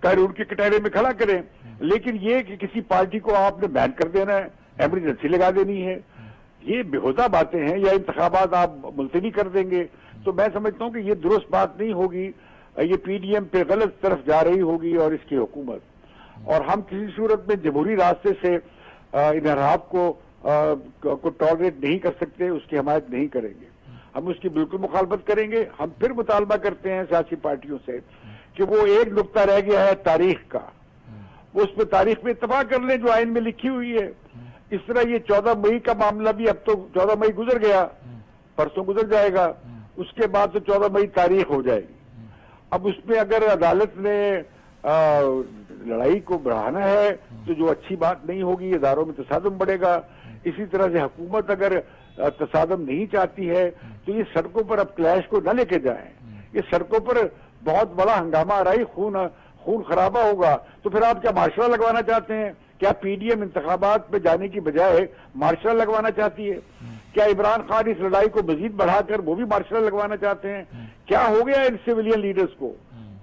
قانون کے کٹہرے میں کھڑا کریں. لیکن یہ کہ کسی پارٹی کو آپ نے بین کر دینا ہے، ایمرجنسی لگا دینی ہے، یہ بےہودہ باتیں ہیں. یا انتخابات آپ ملتوی کر دیں گے، تو میں سمجھتا ہوں کہ یہ درست بات نہیں ہوگی، یہ پی ڈی ایم پہ غلط طرف جا رہی ہوگی اور اس کی حکومت. اور ہم کسی صورت میں جمہوری راستے سے انحراف کو ٹالریٹ نہیں کر سکتے، اس کی حمایت نہیں کریں گے. ہم اس کی بالکل مخالفت کریں گے. ہم پھر مطالبہ کرتے ہیں سیاسی پارٹیوں سے کہ وہ ایک نقطہ رہ گیا ہے تاریخ کا، وہ اس پہ تاریخ میں اتفاق کر لیں جو آئین میں لکھی ہوئی ہے. اس طرح یہ 14 مئی کا معاملہ بھی، اب تو 14 مئی گزر گیا، پرسوں گزر جائے گا، اس کے بعد تو 14 مئی تاریخ ہو جائے گی. اب اس میں اگر عدالت نے لڑائی کو بڑھانا ہے تو جو اچھی بات نہیں ہوگی، اداروں میں تصادم بڑھے گا. اسی طرح سے حکومت اگر تصادم نہیں چاہتی ہے تو یہ سڑکوں پر اب کلیش کو نہ لے کے جائیں. یہ سڑکوں پر بہت بڑا ہنگامہ آ رہا ہے، خون خرابہ ہوگا. تو پھر آپ کیا مارشل لگوانا چاہتے ہیں؟ کیا پی ڈی ایم انتخابات پہ جانے کی بجائے مارشل لگوانا چاہتی ہے؟ کیا عمران خان اس لڑائی کو مزید بڑھا کر وہ بھی مارشل لگوانا چاہتے ہیں؟ کیا ہو گیا ان سویلین لیڈرز کو؟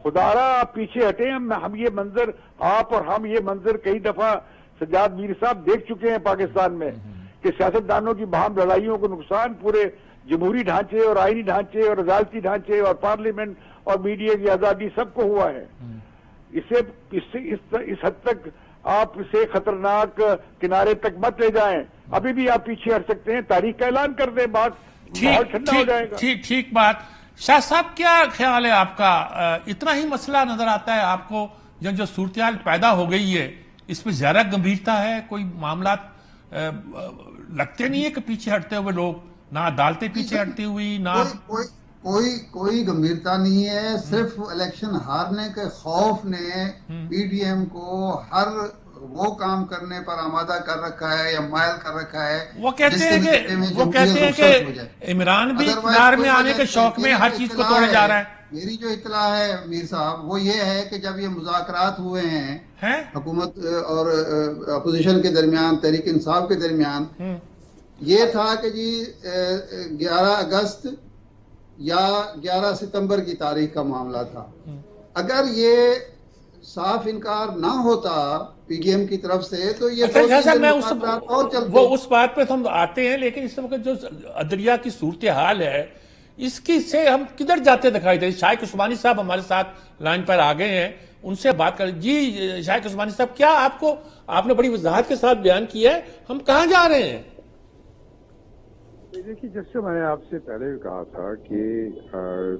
خدا را آپ پیچھے ہٹیں. ہم یہ منظر، آپ اور ہم یہ منظر کئی دفعہ سجاد میر صاحب دیکھ چکے ہیں پاکستان میں، کہ سیاستدانوں کی باہم لڑائیوں کو نقصان پورے جمہوری ڈھانچے اور آئینی ڈھانچے اور عدالتی ڈھانچے اور پارلیمنٹ اور میڈیا کی آزادی سب کو ہوا ہے. اس حد تک آپ اسے خطرناک کنارے تک مت لے جائیں. ابھی بھی آپ پیچھے ہٹ سکتے ہیں، تاریخ کا اعلان کر دیں، بات بہت ٹھنڈا ہو جائے گا. ٹھیک بات. شاہ صاحب کیا خیال ہے آپ کا؟ اتنا ہی مسئلہ نظر آتا ہے آپ کو جو صورتحال پیدا ہو گئی ہے، اس میں زیادہ گمبھیرتا ہے؟ کوئی معاملات لگتے نہیں ہے کہ پیچھے ہٹتے ہوئے لوگ، نہ عدالتیں پیچھے ہٹتی ہوئی، نہ کوئی گمبھیرتا نہیں ہے. صرف الیکشن ہارنے کے خوف نے پی ڈی ایم کو ہر وہ کام کرنے پر آمادہ کر رکھا ہے یا مائل کر رکھا ہے. وہ کہتے ہیں کہ عمران بھی اقتدار میں آنے کے شوق میں ہر چیز کو توڑے جا رہا ہے. میری جو اطلاع ہے میر صاحب وہ یہ ہے کہ جب یہ مذاکرات ہوئے ہیں حکومت اور اپوزیشن کے درمیان، تحریک انصاف کے درمیان، یہ تھا کہ جی 11 اگست یا 11 ستمبر کی تاریخ کا معاملہ تھا. اگر یہ صاف انکار نہ ہوتا پی ڈی ایم کی طرف سے تو یہ وہ اس بات پہ ہم آتے ہیں. لیکن اس وقت جو عدلیہ کی صورتحال ہے، اس کی سے ہم کدھر جاتے دکھائی دے؟ شائق عثمانی صاحب ہمارے ساتھ لائن پر آ گئے ہیں، ان سے بات کریں. جی شائق عثمانی صاحب، کیا آپ نے بڑی وضاحت کے ساتھ بیان کیا ہے، ہم کہاں جا رہے ہیں؟ دیکھیے، جیسے میں نے آپ سے پہلے بھی کہا تھا کہ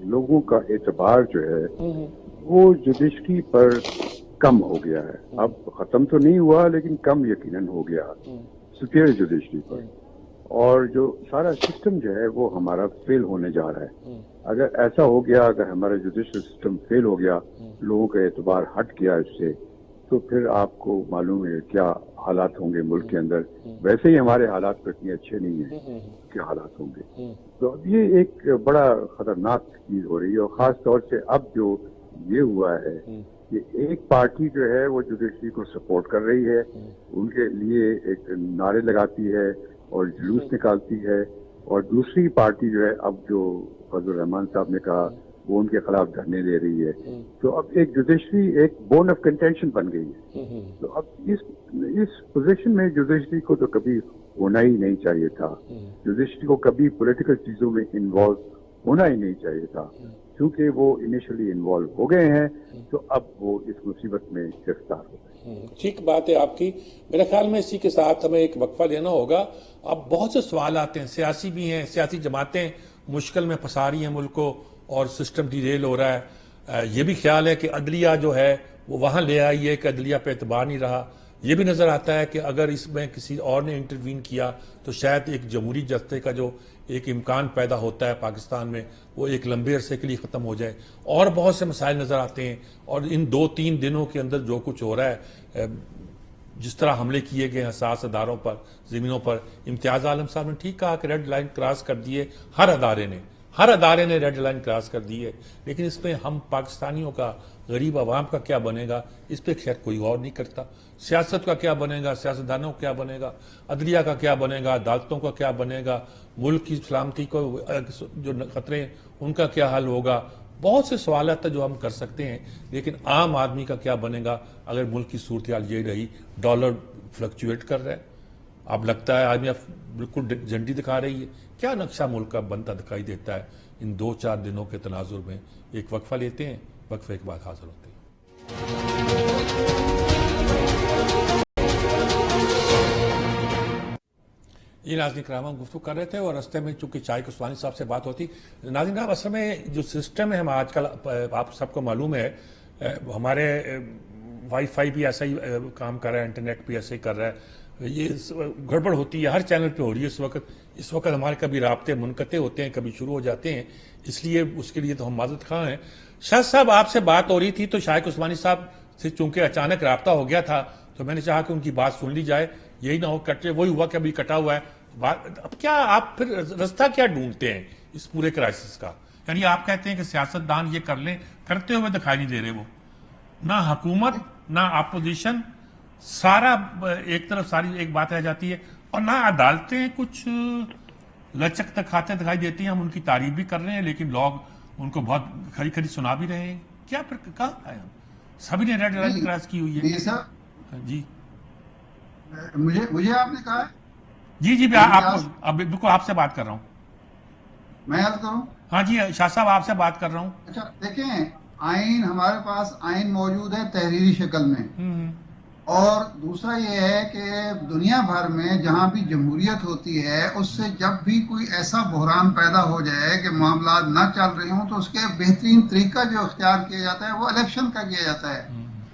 لوگوں کا اعتبار جو ہے وہ جوڈیشری پر کم ہو گیا ہے. اب ختم تو نہیں ہوا لیکن کم یقیناً ہو گیا سپیریئر جوڈیشری پر. اور جو سارا سسٹم جو ہے وہ ہمارا فیل ہونے جا رہا ہے. اگر ایسا ہو گیا، اگر ہمارا جوڈیشل سسٹم فیل ہو گیا، لوگوں کا اعتبار ہٹ گیا اس سے، تو پھر آپ کو معلوم ہے کیا حالات ہوں گے ملک کے اندر. ویسے ہی ہمارے حالات اتنے اچھے نہیں ہیں، کیا حالات ہوں گے. تو اب یہ ایک بڑا خطرناک چیز ہو رہی ہے. اور خاص طور سے اب جو یہ ہوا ہے کہ ایک پارٹی جو ہے وہ جوڈیشری کو سپورٹ کر رہی ہے، ان کے لیے ایک نعرے لگاتی ہے اور جلوس نکالتی ہے، اور دوسری پارٹی جو ہے اب جو فضل الرحمان صاحب نے کہا وہ ان کے خلاف دھرنے دے رہی ہے. تو اب ایک جوڈیشری ایک بون آف کنٹینشن بن گئی ہے. تو اب اس پوزیشن میں جوڈیشری کو تو کبھی ہونا ہی نہیں چاہیے تھا. جوڈیشری کو کبھی پولیٹیکل چیزوں میں انوالو ہونا ہی نہیں چاہیے تھا. کیونکہ وہ انیشلی انوالو ہو گئے ہیں تو اب وہ اس مصیبت میں گرفتار ہو گئے. ٹھیک بات ہے آپ کی. میرے خیال میں اسی کے ساتھ ہمیں ایک وقفہ لینا ہوگا. اب بہت سے سوال آتے ہیں، سیاسی بھی ہیں، سیاسی جماعتیں مشکل میں پھنسا رہی ہیں ملک کو اور سسٹم ڈی ریل ہو رہا ہے. یہ بھی خیال ہے کہ عدلیہ جو ہے وہ وہاں لے آئی ہے کہ عدلیہ پہ اعتبار نہیں رہا. یہ بھی نظر آتا ہے کہ اگر اس میں کسی اور نے انٹروین کیا تو شاید ایک جمہوری جستے کا جو ایک امکان پیدا ہوتا ہے پاکستان میں وہ ایک لمبے عرصے کے لیے ختم ہو جائے. اور بہت سے مسائل نظر آتے ہیں. اور ان 2-3 دنوں کے اندر جو کچھ ہو رہا ہے, جس طرح حملے کیے گئے حساس اداروں پر, زمینوں پر, امتیاز عالم صاحب نے ٹھیک کہا کہ ریڈ لائن کراس کر دیے ہر ادارے نے ریڈ لائن کراس کر دی ہے. لیکن اس میں ہم پاکستانیوں کا, غریب عوام کا کیا بنے گا, اس پہ خیر کوئی غور نہیں کرتا. سیاست کا کیا بنے گا, سیاستدانوں کا کیا بنے گا, عدلیہ کا کیا بنے گا, عدالتوں کا کیا بنے گا, ملک کی سلامتی کو جو خطرے ہیں ان کا کیا حل ہوگا. بہت سے سوالات جو ہم کر سکتے ہیں, لیکن عام آدمی کا کیا بنے گا اگر ملک کی صورتحال یہ رہی. ڈالر فلکچویٹ کر رہا ہے, اب لگتا ہے آدمی بالکل جھنڈی دکھا رہی ہے. کیا نقشہ ملک کا بنتا دکھائی دیتا ہے ان 2-4 دنوں کے تناظر میں. ایک وقفہ لیتے ہیں, وقفے کے بعد حاضر ہوتے ہیں. یہ ناظرین کرام ہم گفتگو کر رہے تھے اور رستے میں چونکہ چائے عثمانی صاحب سے بات ہوتی. ناظرین صاحب اصل میں جو سسٹم ہے ہم آج کل آپ سب کو معلوم ہے, ہمارے وائی فائی بھی ایسا ہی کام کر رہا ہے, انٹرنیٹ بھی ایسا ہی کر رہا ہے. یہ گڑبڑ ہوتی ہے ہر چینل پہ ہو رہی ہے اس وقت ہمارے کبھی رابطے منقطع ہوتے ہیں, کبھی شروع ہو جاتے ہیں, اس لیے اس کے لیے تو ہم معذرت خواہ ہیں. شاہ صاحب آپ سے بات ہو رہی تھی تو شائق عثمانی صاحب سے چونکہ اچانک رابطہ ہو گیا تھا تو میں نے چاہا کہ ان کی بات سن لی جائے, یہی نہ ہو کٹے وہی ہوا کہ ابھی کٹا ہوا ہے. اب کیا آپ پھر رستہ کیا ڈھونڈتے ہیں اس پورے کرائسس کا؟ یعنی آپ کہتے ہیں کہ سیاستدان یہ کر لیں, کرتے ہوئے دکھائی نہیں دے رہے, وہ نہ حکومت نہ اپوزیشن, سارا ایک طرف ساری ایک بات رہ جاتی ہے, اور نہ عدالتیں کچھ لچک دکھاتے دکھائی دیتی ہیں. ہم ان کی تعریف بھی کر رہے ہیں لیکن لوگ ان کو بہت کھری کھری سنا بھی رہے ہیں. کیا پھر کہاں آئے ہم سبھی نے ریڈ لائن کراس کی ہوئی ہے. جی مجھے آپ نے کہا ہے جی بالکل آپ سے بات کر رہا ہوں. میں عرض کروں؟ ہاں جی شاہ صاحب آپ سے بات کر رہا ہوں. اچھا دیکھیں, آئین ہمارے پاس آئین موجود ہے تحریری شکل میں, اور دوسرا یہ ہے کہ دنیا بھر میں جہاں بھی جمہوریت ہوتی ہے اس سے جب بھی کوئی ایسا بحران پیدا ہو جائے کہ معاملات نہ چل رہے ہوں تو اس کے بہترین طریقہ جو اختیار کیا جاتا ہے وہ الیکشن کا کیا جاتا ہے.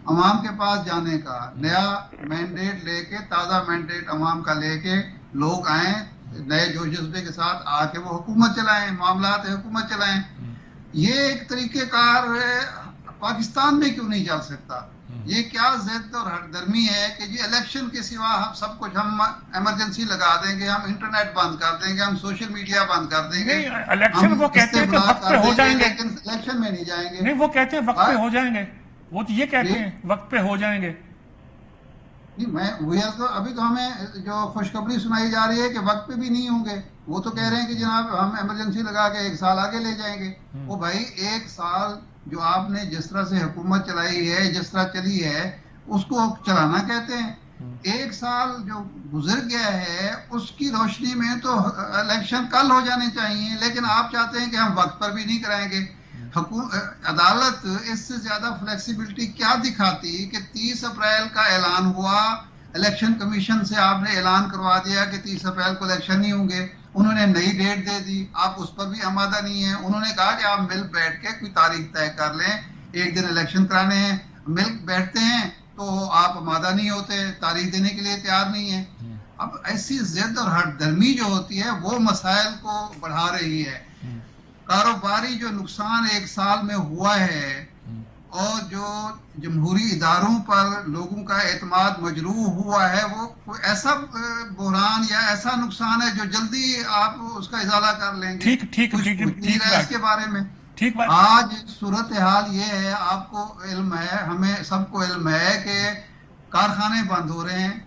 عوام کے پاس جانے کا, نیا مینڈیٹ لے کے, تازہ مینڈیٹ عوام کا لے کے لوگ آئیں نئے جو جذبے کے ساتھ آ کے وہ حکومت چلائیں, معاملات حکومت چلائیں. یہ ایک طریقہ کار پاکستان میں کیوں نہیں چل سکتا؟ یہ کیا ضد اور ہٹ درمی ہے کہ جی الیکشن کے سوا ہم سب کچھ ہم ایمرجنسی لگا دیں گے, ہم انٹرنیٹ بند کر دیں گے, ہم سوشل میڈیا بند کر دیں گے, الیکشن وہ کہتے ہیں کہ وقت پہ ہو جائیں گے, لیکن الیکشن میں نہیں جائیں گے. نہیں وہ کہتے ہیں وقت پہ ہو جائیں گے, وہ تو یہ کہتے ہیں وقت پہ ہو جائیں گے. ابھی تو ہمیں جو خوشخبری سنائی جا رہی ہے کہ وقت پہ بھی نہیں ہوں گے. وہ تو کہہ رہے ہیں کہ جناب ہم ایمرجنسی لگا کے 1 سال آگے لے جائیں گے. وہ بھائی 1 سال جو آپ نے جس طرح سے حکومت چلائی ہے, جس طرح چلی ہے, اس کو چلانا کہتے ہیں. 1 سال جو گزر گیا ہے اس کی روشنی میں تو الیکشن کل ہو جانے چاہیے, لیکن آپ چاہتے ہیں کہ ہم وقت پر بھی نہیں کرائیں گے. عدالت اس سے زیادہ فلیکسیبلٹی کیا دکھاتی کہ 30 اپریل کا اعلان ہوا, الیکشن کمیشن سے آپ نے اعلان کروا دیا کہ 30 اپریل کو الیکشن نہیں ہوں گے. انہوں نے نئی ڈیٹ دے دی, آپ اس پر بھی آمادہ نہیں ہیں. انہوں نے کہا کہ آپ مل بیٹھ کے کوئی تاریخ طے کر لیں, ایک دن الیکشن کرانے ہیں. مل بیٹھتے ہیں تو آپ آمادہ نہیں ہوتے, تاریخ دینے کے لیے تیار نہیں ہیں. اب ایسی ضد اور ہٹ درمی جو ہوتی ہے وہ مسائل کو بڑھا رہی ہے. کاروباری جو نقصان 1 سال میں ہوا ہے اور جو جمہوری اداروں پر لوگوں کا اعتماد مجروح ہوا ہے, وہ کوئی ایسا بحران یا ایسا نقصان ہے جو جلدی آپ اس کا ازالہ کر لیں گے. ٹھیک اس کے بارے میں آج صورتحال یہ ہے, آپ کو علم ہے, ہمیں سب کو علم ہے کہ کارخانے بند ہو رہے ہیں,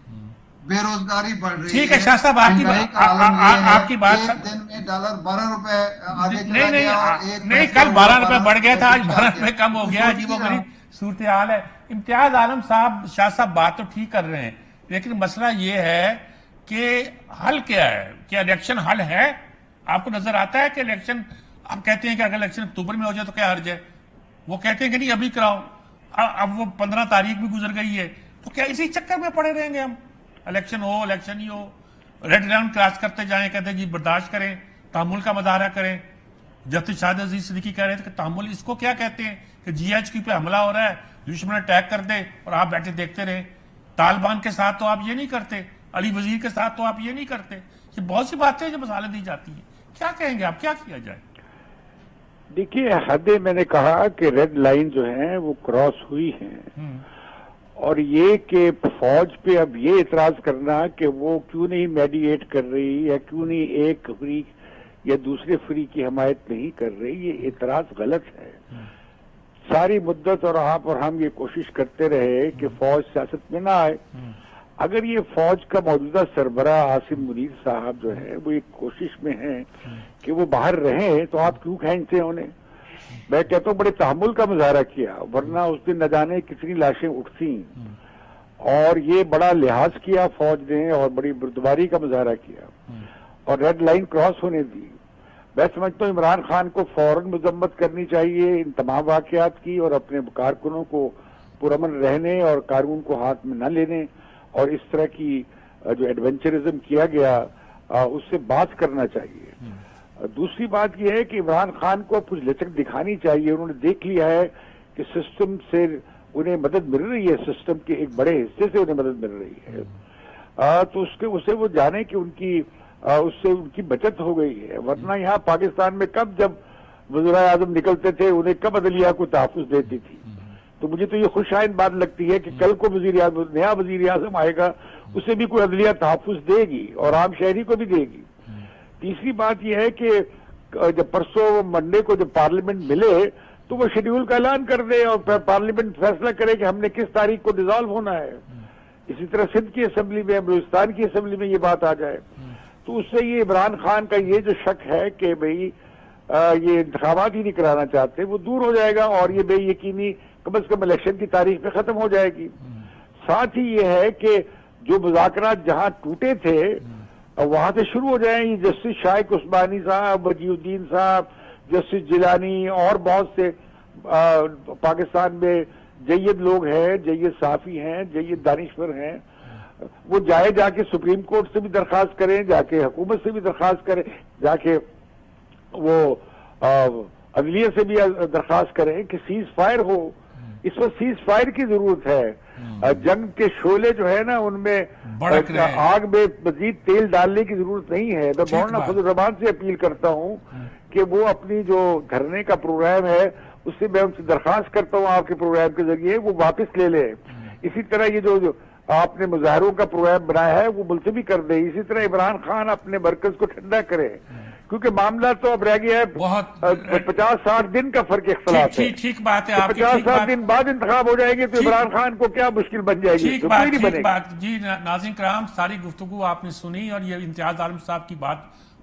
بے روزگاری بڑھ رہی ہے. ٹھیک ہے شاہ صاحب آپ کی بات ایک دن میں ڈالر 12 روپے آگے چلا گیا. نہیں کل 12 روپے بڑھ گیا تھا, آج 12 روپے کم ہو گیا. عجیب و غریب صورتحال ہے. امتیاز عالم صاحب, شاہ صاحب بات تو ٹھیک کر رہے ہیں, لیکن مسئلہ یہ ہے کہ حل کیا ہے؟ کیا الیکشن حل ہے؟ آپ کو نظر آتا ہے کہ الیکشن, آپ کہتے ہیں کہ اگر الیکشن اکتوبر میں ہو جائے تو کیا حرج ہے؟ وہ کہتے ہیں کہ نہیں ابھی کراؤ. اب وہ 15 تاریخ بھی گزر گئی ہے, تو کیا اسی چکر میں پڑے رہیں گے ہم؟ الیکشن ہو, الیکشن ہی ہو, ریڈ لائن کراس کرتے جائیں, کہتے ہیں جی برداشت کریں, تحمل کا مظاہرہ کریں. جسٹس شاہد عزیز صدیقی کہہ رہے تھے کہ تحمل اس کو کیا کہتے ہیں کہ GHQ پہ حملہ ہو رہا ہے دشمن اٹیک کر دے اور آپ بیٹھے دیکھتے رہے. طالبان کے ساتھ تو آپ یہ نہیں کرتے, علی وزیر کے ساتھ تو آپ یہ نہیں کرتے. یہ بہت سی باتیں جو مثالیں دی جاتی ہیں. کیا کہیں گے آپ, کیا کیا جائے؟ دیکھیے حدیں میں نے کہا کہ ریڈ لائن جو ہیں وہ کراس ہوئی ہیں, اور یہ کہ فوج پہ اب یہ اعتراض کرنا کہ وہ کیوں نہیں میڈییٹ کر رہی یا کیوں نہیں ایک فریق یا دوسرے فریق کی حمایت نہیں کر رہی, یہ اعتراض غلط ہے. ساری مدت اور آپ اور ہم یہ کوشش کرتے رہے کہ فوج سیاست میں نہ آئے. اگر یہ فوج کا موجودہ سربراہ عاصم منیر صاحب جو ہے وہ ایک کوشش میں ہیں کہ وہ باہر رہیں, تو آپ کیوں کھینچتے ہیں انہیں؟ میں کہتا ہوں بڑے تحمل کا مظاہرہ کیا, ورنہ اس دن نہ جانے کتنی لاشیں اٹھتی, اور یہ بڑا لحاظ کیا فوج نے اور بڑی بردباری کا مظاہرہ کیا اور ریڈ لائن کراس ہونے دی. میں سمجھتا ہوں عمران خان کو فوراً مذمت کرنی چاہیے ان تمام واقعات کی, اور اپنے کارکنوں کو پرامن رہنے اور قانون کو ہاتھ میں نہ لینے اور اس طرح کی جو ایڈونچرزم کیا گیا اس سے بات کرنا چاہیے. دوسری بات یہ ہے کہ عمران خان کو کچھ لچک دکھانی چاہیے. انہوں نے دیکھ لیا ہے کہ سسٹم سے انہیں مدد مل رہی ہے, سسٹم کے ایک بڑے حصے سے انہیں مدد مل رہی ہے, تو اسے وہ جانے کہ اس سے ان کی بچت ہو گئی ہے. ورنہ یہاں پاکستان میں کب جب وزرائے اعظم نکلتے تھے انہیں کب عدلیہ کو تحفظ دیتی تھی. تو مجھے تو یہ خوش آئند بات لگتی ہے کہ کل کو نیا وزیر اعظم آئے گا, اسے بھی کوئی عدلیہ تحفظ دے گی اور عام شہری کو بھی دے گی. تیسری بات یہ ہے کہ جب پرسوں منڈے کو جب پارلیمنٹ ملے تو وہ شیڈیول کا اعلان کر دے اور پارلیمنٹ فیصلہ کرے کہ ہم نے کس تاریخ کو ڈیزالو ہونا ہے. اسی طرح سندھ کی اسمبلی میں, بلوچستان کی اسمبلی میں یہ بات آ جائے تو اس سے یہ عمران خان کا یہ جو شک ہے کہ بھئی یہ انتخابات ہی نہیں کرانا چاہتے وہ دور ہو جائے گا, اور یہ بے یقینی کم از کم الیکشن کی تاریخ پہ ختم ہو جائے گی. ساتھ ہی یہ ہے کہ جو مذاکرات جہاں ٹوٹے تھے وہاں سے شروع ہو جائیں. یہ جسٹس شائق عثمانی صاحب, وجیہ الدین صاحب, جسٹس جیلانی اور بہت سے پاکستان میں جید لوگ ہیں, جید صحافی ہیں, جید دانشور ہیں, وہ جا کے سپریم کورٹ سے بھی درخواست کریں, جا کے حکومت سے بھی درخواست کریں, جا کے وہ عدلیہ سے بھی درخواست کریں کہ سیز فائر ہو. اس وقت سیز فائر کی ضرورت ہے. جنگ کے شعلے جو ہے نا ان میں آگ میں مزید تیل ڈالنے کی ضرورت نہیں ہے. میں مولانا فضل الرحمان سے اپیل کرتا ہوں کہ وہ اپنی جو دھرنے کا پروگرام ہے اس سے میں ان سے درخواست کرتا ہوں آپ کے پروگرام کے ذریعے وہ واپس لے لیں. اسی طرح یہ جو آپ نے مظاہروں کا پروگرام بنایا ہے وہ ملتوی کر دے. اسی طرح عمران خان اپنے مرکز کو ٹھنڈا کرے, کیونکہ معاملہ تو اب رہ گیا ہے 50-60 دن کا فرق اختلاف ہے. ٹھیک بات ہے, 50-60 دن بعد انتخاب ہو جائے گے تو عمران خان کو کیا مشکل بن جائے گی. ٹھیک بات. جی ناظرین کرام, ساری گفتگو آپ نے سنی اور یہ امتیاز عالم صاحب کی بات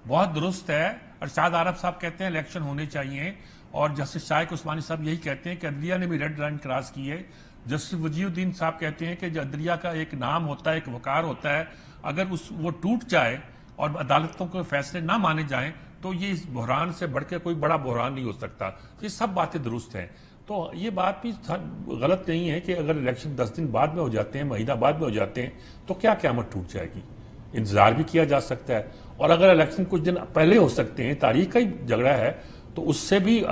بہت درست ہے. ارشاد عارف صاحب کہتے ہیں الیکشن ہونے چاہیے, اور جسٹس شائق عثمانی صاحب یہی کہتے ہیں کہ عدلیہ نے بھی ریڈ لائن کراس کی ہے. جسٹس وجیہ الدین صاحب کہتے ہیں کہ جو عدلیہ کا ایک نام ہوتا ہے, ایک وقار ہوتا ہے, اگر وہ ٹوٹ جائے اور عدالتوں کے فیصلے نہ مانے جائیں تو یہ اس بحران سے بڑھ کے کوئی بڑا بحران نہیں ہو سکتا. یہ سب باتیں درست ہیں. تو یہ بات بھی غلط نہیں ہے کہ اگر الیکشن 10 دن بعد میں ہو جاتے ہیں, مہینہ بعد میں ہو جاتے ہیں, تو کیا قیامت ٹوٹ جائے گی؟ انتظار بھی کیا جا سکتا ہے. اور اگر الیکشن کچھ دن پہلے ہو سکتے ہیں, تاریخ کا ہی جھگڑا ہے, تو اس سے بھی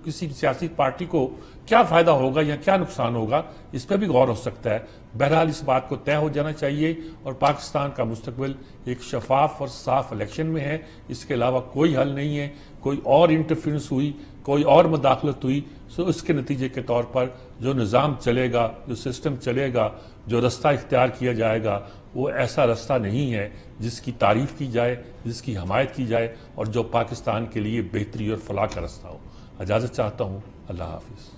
کسی سیاسی پارٹی کو کیا فائدہ ہوگا یا کیا نقصان ہوگا, اس پہ بھی غور ہو سکتا ہے. بہرحال اس بات کو طے ہو جانا چاہیے, اور پاکستان کا مستقبل ایک شفاف اور صاف الیکشن میں ہے. اس کے علاوہ کوئی حل نہیں ہے. کوئی اور انٹرفیئرنس ہوئی, کوئی اور مداخلت ہوئی, سو اس کے نتیجے کے طور پر جو نظام چلے گا, جو سسٹم چلے گا, جو رستہ اختیار کیا جائے گا, وہ ایسا رستہ نہیں ہے جس کی تعریف کی جائے, جس کی حمایت کی جائے, اور جو پاکستان کے لیے بہتری اور فلاح کا رستہ ہو. اجازت چاہتا ہوں. اللہ حافظ.